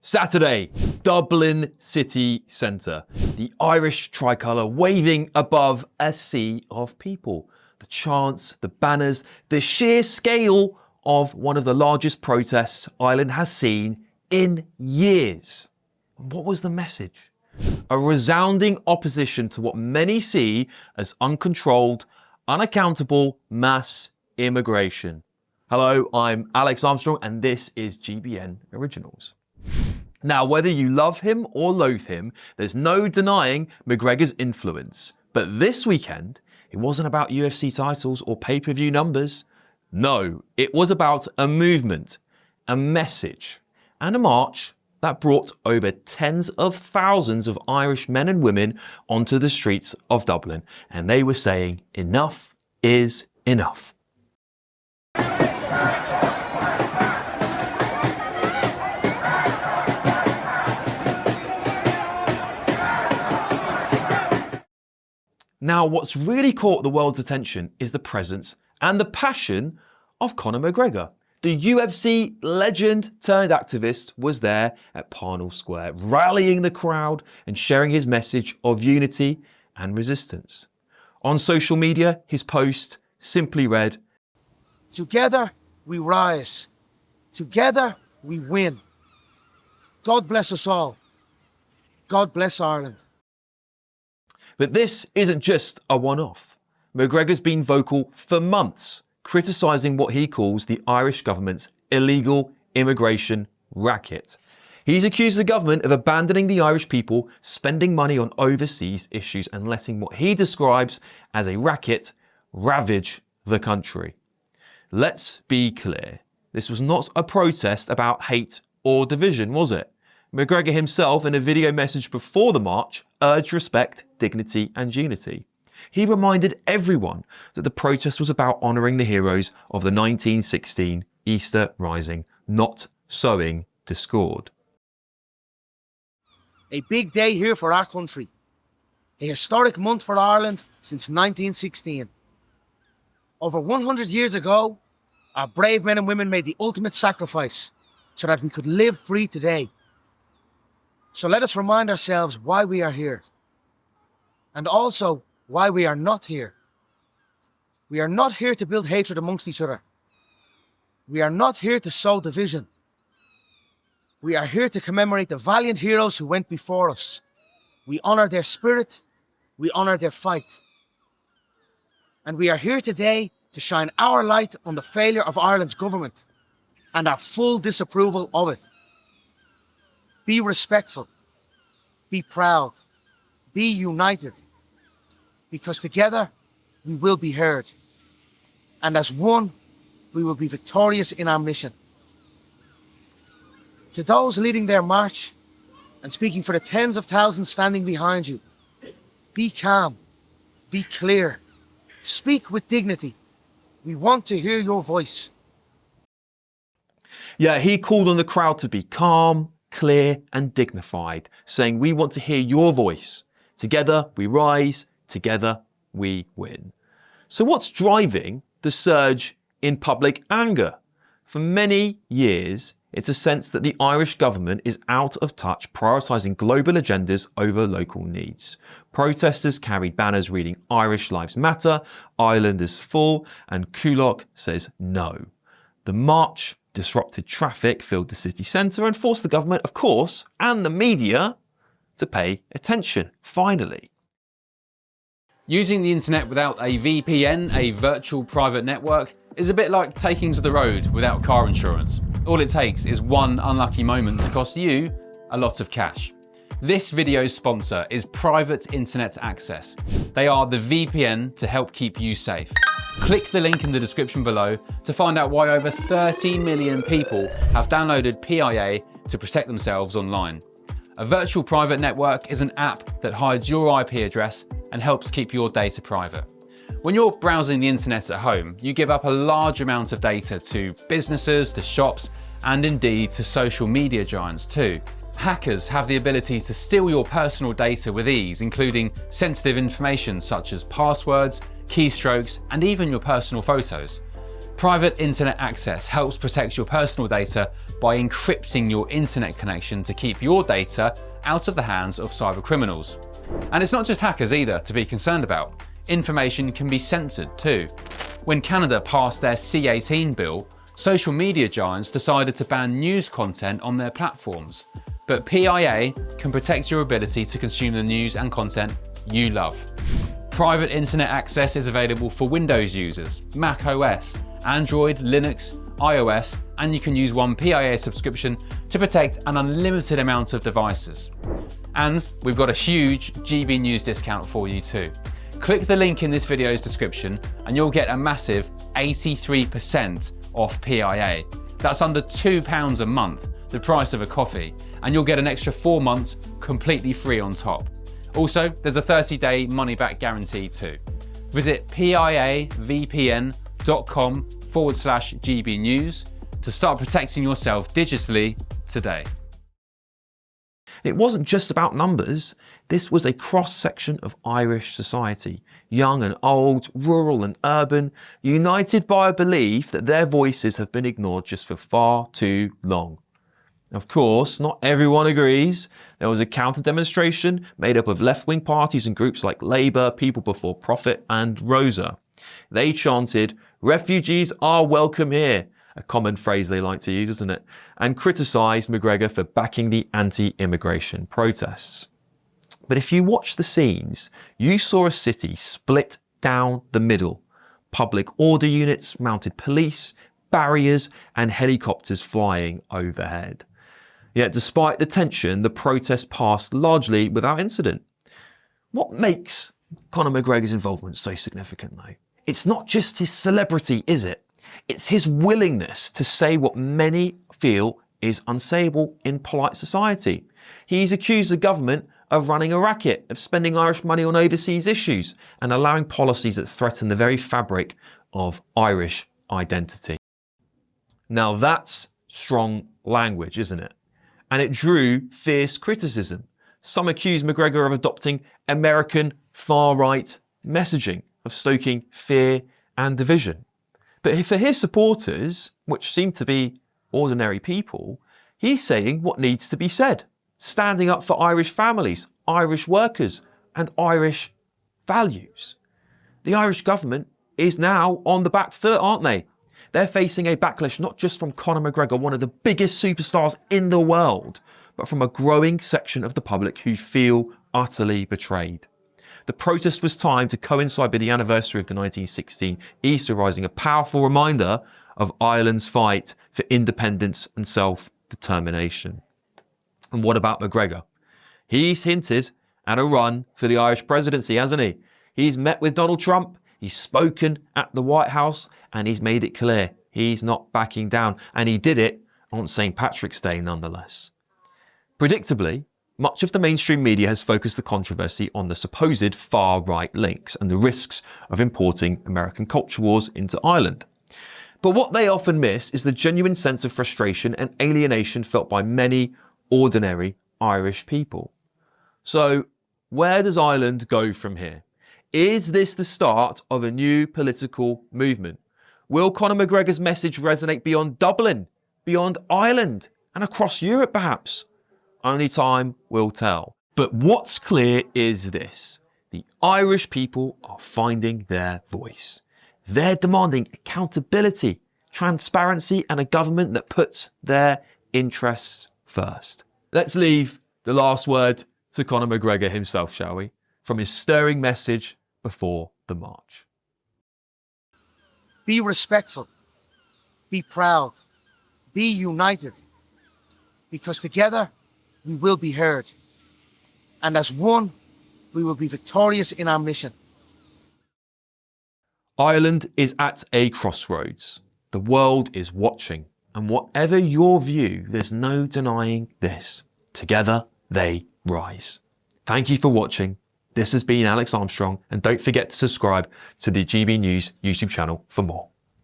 Saturday, Dublin city centre. The Irish tricolour waving above a sea of people. The chants, the banners, the sheer scale of one of the largest protests Ireland has seen in years. What was the message? A resounding opposition to what many see as uncontrolled, unaccountable mass immigration. Hello, I'm Alex Armstrong and this is GBN Originals. Now, whether you love him or loathe him, there's no denying McGregor's influence. But this weekend, it wasn't about UFC titles or pay-per-view numbers. No, it was about a movement, a message, and a march that brought over tens of thousands of Irish men and women onto the streets of Dublin. And they were saying, enough is enough. Now, what's really caught the world's attention is the presence and the passion of Conor McGregor. The UFC legend turned activist was there at Parnell Square, rallying the crowd and sharing his message of unity and resistance. On social media, his post simply read, "Together we rise. Together we win. God bless us all. God bless Ireland." But this isn't just a one-off. McGregor's been vocal for months, criticising what he calls the Irish government's illegal immigration racket. He's accused the government of abandoning the Irish people, spending money on overseas issues and letting what he describes as a racket ravage the country. Let's be clear, this was not a protest about hate or division, was it? McGregor himself, in a video message before the march, urged respect, dignity and unity. He reminded everyone that the protest was about honouring the heroes of the 1916 Easter Rising, not sowing discord. A big day here for our country. A historic month for Ireland since 1916. Over 100 years ago, our brave men and women made the ultimate sacrifice so that we could live free today. So let us remind ourselves why we are here. And also why we are not here. We are not here to build hatred amongst each other. We are not here to sow division. We are here to commemorate the valiant heroes who went before us. We honour their spirit. We honour their fight. And we are here today to shine our light on the failure of Ireland's government and our full disapproval of it. Be respectful. Be proud. Be united. Because together we will be heard. And as one, we will be victorious in our mission. To those leading their march and speaking for the tens of thousands standing behind you, be calm. Be clear. Speak with dignity. We want to hear your voice. Yeah, he called on the crowd to be calm, clear and dignified, saying, we want to hear your voice. Together we rise, together we win. So what's driving the surge in public anger? For many years, it's a sense that the Irish government is out of touch, prioritising global agendas over local needs. Protesters carried banners reading Irish Lives Matter, Ireland is full, and Kulak says no. The march disrupted traffic, filled the city centre and forced the government, of course, and the media to pay attention, finally. Using the internet without a VPN, a virtual private network, is a bit like taking to the road without car insurance. All it takes is one unlucky moment to cost you a lot of cash. This video's sponsor is Private Internet Access. They are the VPN to help keep you safe. Click the link in the description below to find out why over 30 million people have downloaded PIA to protect themselves online. A virtual private network is an app that hides your IP address and helps keep your data private. When you're browsing the internet at home, you give up a large amount of data to businesses, to shops, and indeed to social media giants too. Hackers have the ability to steal your personal data with ease, including sensitive information such as passwords, keystrokes, and even your personal photos. Private internet access helps protect your personal data by encrypting your internet connection to keep your data out of the hands of cyber criminals. And it's not just hackers either to be concerned about. Information can be censored too. When Canada passed their C-18 bill, social media giants decided to ban news content on their platforms. But PIA can protect your ability to consume the news and content you love. Private internet access is available for Windows users, Mac OS, Android, Linux, iOS, and you can use one PIA subscription to protect an unlimited amount of devices. And we've got a huge GB News discount for you too. Click the link in this video's description and you'll get a massive 83% off PIA. That's under £2 a month, the price of a coffee, and you'll get an extra 4 months completely free on top. Also, there's a 30-day money-back guarantee too. Visit piavpn.com/GB News to start protecting yourself digitally today. It wasn't just about numbers. This was a cross-section of Irish society, young and old, rural and urban, united by a belief that their voices have been ignored just for far too long. Of course, not everyone agrees. There was a counter-demonstration made up of left-wing parties and groups like Labour, People Before Profit and Rosa. They chanted, "Refugees are welcome here," a common phrase they like to use, isn't it? And criticised McGregor for backing the anti-immigration protests. But if you watch the scenes, you saw a city split down the middle. Public order units, mounted police, barriers and helicopters flying overhead. Yet despite the tension, the protest passed largely without incident. What makes Conor McGregor's involvement so significant though? It's not just his celebrity, is it? It's his willingness to say what many feel is unsayable in polite society. He's accused the government of running a racket, of spending Irish money on overseas issues and allowing policies that threaten the very fabric of Irish identity. Now that's strong language, isn't it? And it drew fierce criticism. Some accused McGregor of adopting American far-right messaging, of stoking fear and division. But for his supporters, which seem to be ordinary people, he's saying what needs to be said, standing up for Irish families, Irish workers, and Irish values. The Irish government is now on the back foot, aren't they? They're facing a backlash not just from Conor McGregor, one of the biggest superstars in the world, but from a growing section of the public who feel utterly betrayed. The protest was timed to coincide with the anniversary of the 1916 Easter Rising, a powerful reminder of Ireland's fight for independence and self-determination. And what about McGregor? He's hinted at a run for the Irish presidency, hasn't he? He's met with Donald Trump, he's spoken at the White House, and he's made it clear he's not backing down. And he did it on St. Patrick's Day nonetheless. Predictably, much of the mainstream media has focused the controversy on the supposed far-right links and the risks of importing American culture wars into Ireland. But what they often miss is the genuine sense of frustration and alienation felt by many ordinary Irish people. So, where does Ireland go from here? Is this the start of a new political movement? Will Conor McGregor's message resonate beyond Dublin, beyond Ireland, and across Europe perhaps? Only time will tell. But what's clear is this: the Irish people are finding their voice. They're demanding accountability, transparency, and a government that puts their interests first. Let's leave the last word to Conor McGregor himself, shall we? From his stirring message before the march. Be respectful. Be proud. Be united. Because together we will be heard. And as one, we will be victorious in our mission. Ireland is at a crossroads. The world is watching. And whatever your view, there's no denying this. Together, they rise. Thank you for watching. This has been Alex Armstrong, and don't forget to subscribe to the GB News YouTube channel for more.